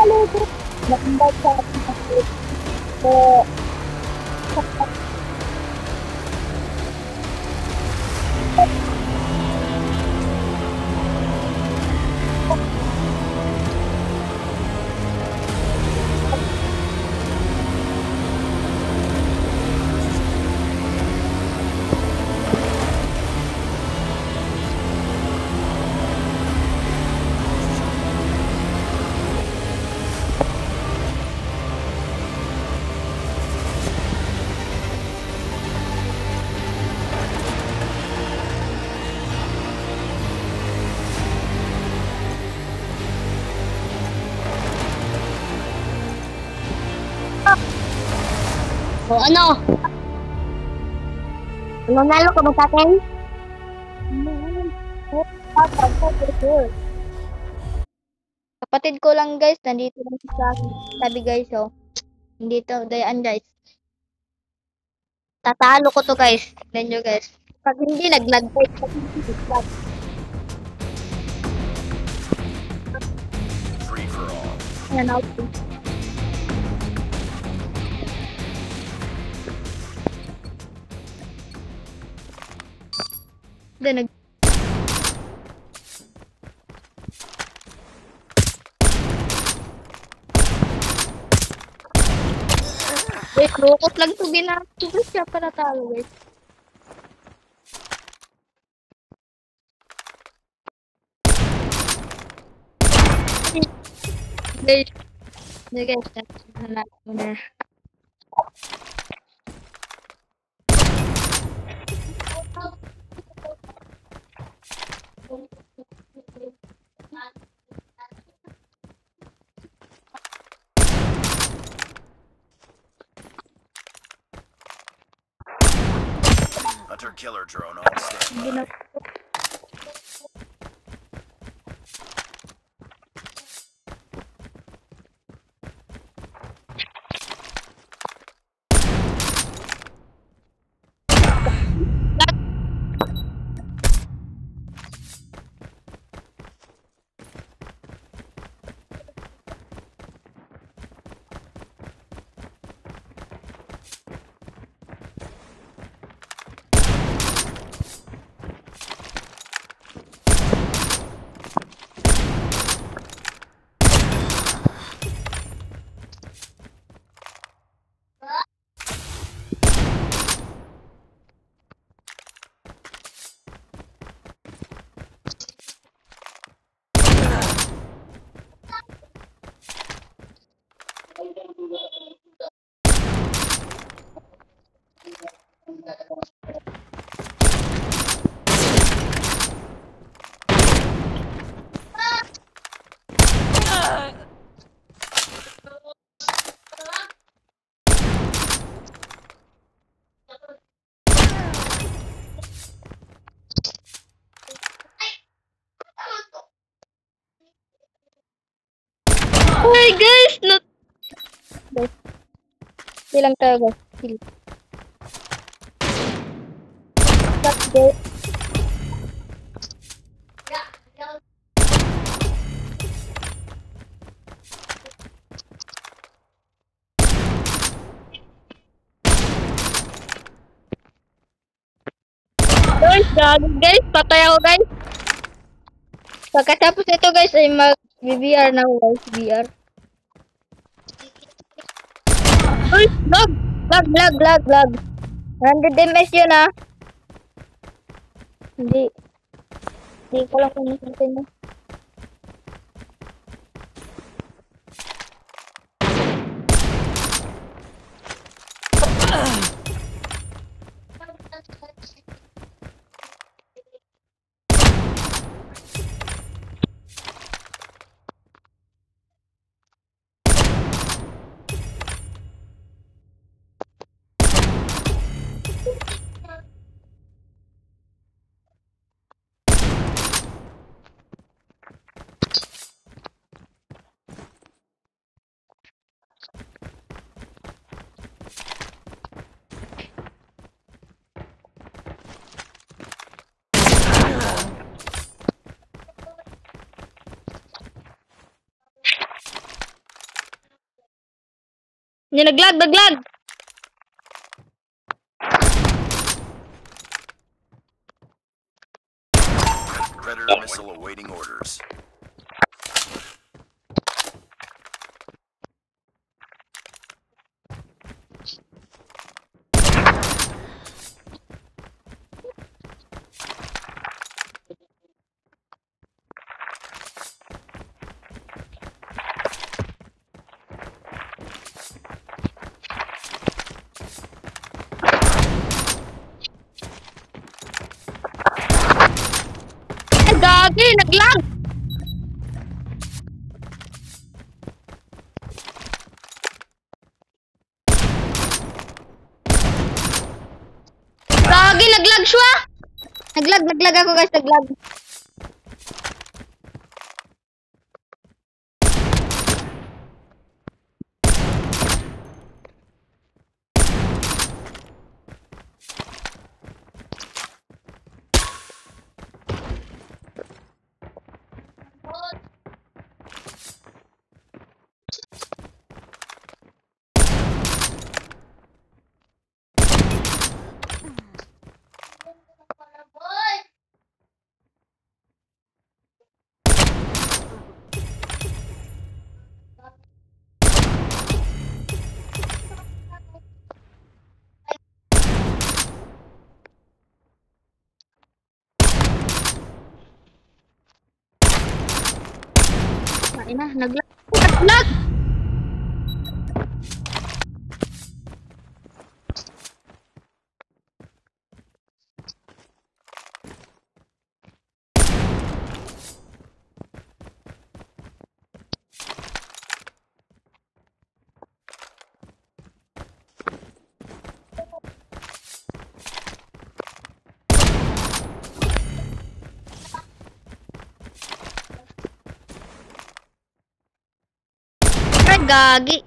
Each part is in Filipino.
Nambag sa ating so, O ano? Nanalo ka ba sa akin? Kapatid ko lang guys, nandito lang sa sabi guys oh. Nandito, dayaan guys. Tatalo ko to guys. Tignan nyo guys. Pag hindi naglag guys, pag hindi naglag. Free for all. Yan out. Then nag Wait, lukot lang to ginagawa siya para talo guys. Guys, hanap mo na. Hunter killer drone on standby. Hi guys, not guys. Silang tayo guys. Sila. Stop guys. Guys, patay ako guys. Pagkatapos ito guys ay mag-VR na ako guys, VR. Uy, lag. 100 ms yun ah. Hindi ko lang kung nasuntin mo. Hindi naglag. Predator missile awaiting orders. Gagi, naglag. Gagi, naglag siya. Naglag ako guys, naglag. Ay na, naglag. Naglag! Ay, gagi.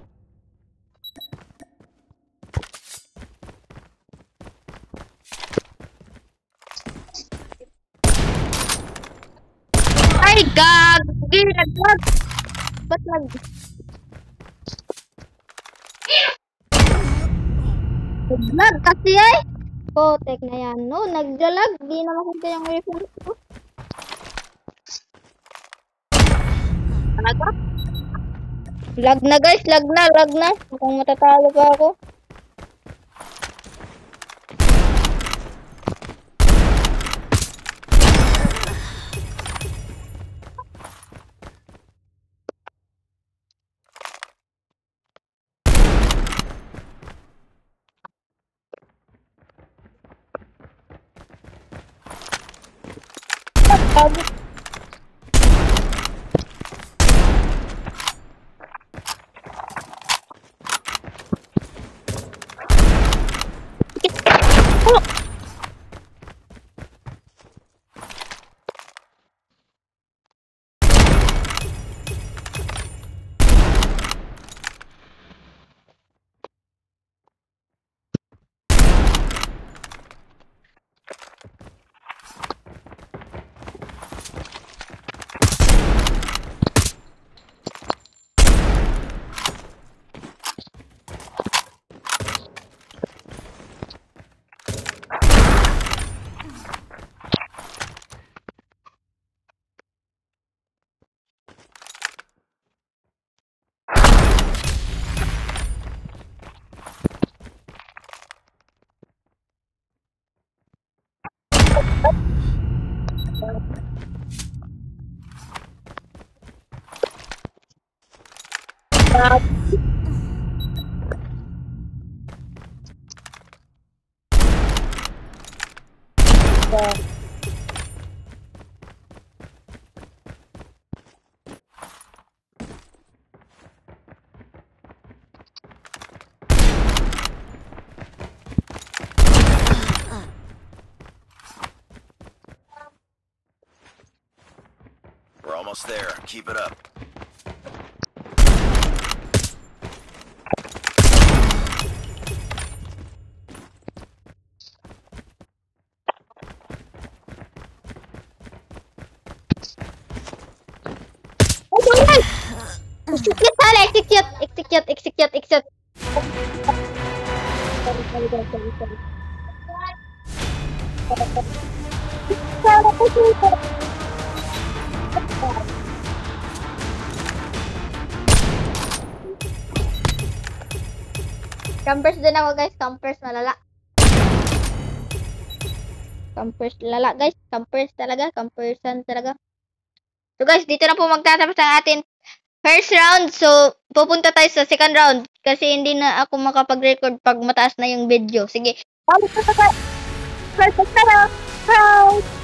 Ay, gagi. Naglag. Ba't naglag kasi ay. Potek na yan. No, nagdalag. Di na makita yung reflex ko. Talaga? Lag na guys, lag na. Mukhang matatalo pa ako. We're almost there. Keep it up. Execute. Sorry, guys. Sorry. Campers din ako, guys. Campers malala. Campers lala, guys. Campers talaga. Campersan talaga. So, guys, dito na po magtatapos ang ating first round. So, pupunta tayo sa second round. Kasi hindi na ako makapag-record pag mataas na yung video. Sige. Balik na sa first round.